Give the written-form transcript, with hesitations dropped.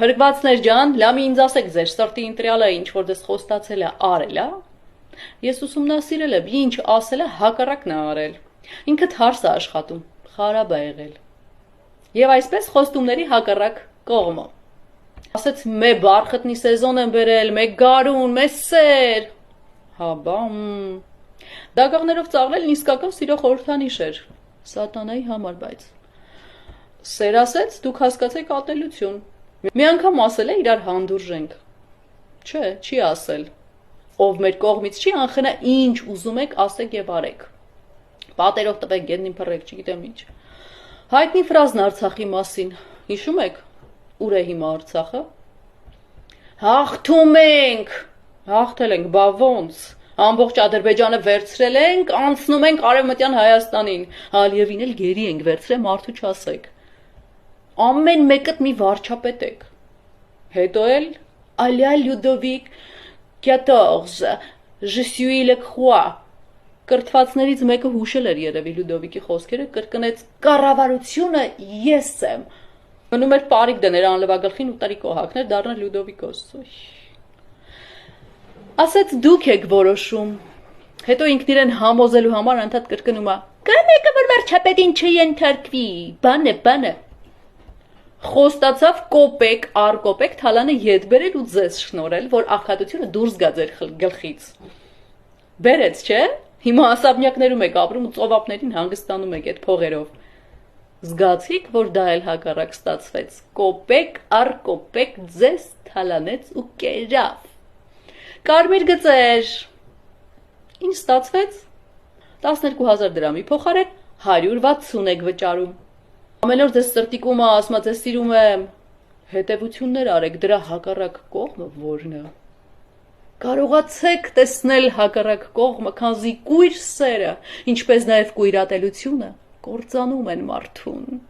Փրկվածներ ջան, լամի ինձ ասեք ձեր սրտի ընտրյալը ինչ որ դες խոստացել է արել, ա։ Ես ուսումնասիրել եմ, ինչ ասել է հակառակն է արել։ Ինքը թարս է աշխատում, խարաբ է եղել։ Եվ այսպես խոստումների հակառակ կողմը։ Ասեց մե բարխտնի սեզոն եմ բերել, մե գարուն, մե սեր։ Հա բա։ Դագաղներով ծաղրելն իսկական սիրո խորհրդանիշ էր։ Սատանայի համար, բայց։ Սեր ասեց, դուք հասկացեք ատելություն։ Մի անգամ ասել է իրար հանդուրժենք։ Չէ, չի ասել։ Ով մեր կողմից չի անխնա ինչ ուզում եք ասեք եւ արեք։ Պատերով տվեք գետնին փռեք, չգիտեմ ինչ։ Հայտնի ֆրազն Արցախի մասին։ Հիշում եք։ Ուր է հիմա Արցախը։ Հաղթում ենք։ Հաղթել ենք, բա ոնց։ Ամբողջ Ադրբեջանը վերցրել ենք, անցնում ենք Արևմտյան Հայաստանին։ Ալիևին էլ գերի ենք վերցրել, մարդու չասեք։ Ամեն մեկդ մի վարչապետ եք։ Հետո էլ Ալյա Լյուդովիկ 14 Je suis le croix։ Կրթվածներից մեկը հուշել էր երևի Լյուդովիկի խոսքերը, կրկնեց կառավարությունը ես եմ։ Մնում էր պարիկ դներ անլվագլխին ու տարի կոհակներ դառնալ Լյուդովիկոս։ Ասեց դուք եք որոշում։ Հետո ինքն իրեն համոզելու համար անդադ կրկնում է. «Կա մեկը որ վարչապետին չենթարկվի, բան է»։ Խոստացավ կոպեկ առ կոպեկ թալանը ետ բերել ու ձեզ շնորհել, որ աղքատությունը դուրս գա ձեր գլխից։ Բերեց, չէ՞։ Հիմա ասաբնյակներում եք ապրում ու ծովափներին հանգստանում եք այդ փողերով։ Զգացիք, որ դա էլ հակառակ ստացվեց։ Կոպեկ առ կոպեկ ձեզ թալանեց ու կերավ։ Կարմիր գծեր։ Ինչ ստացվեց։ 12,000 դրամի փոխարեն 160 եք վճարում։ Ամեն օր ձեզ սրտիկումը ասում է ձեզ սիրում եմ։ Հետևություններ արեք, դրա հակառակ կողմը որն է։ Կարողացեք տեսնել հակառակ կողմը, քանզի կույր սերը, ինչպես նաև կույրատելությունը կործանում են մարդուն։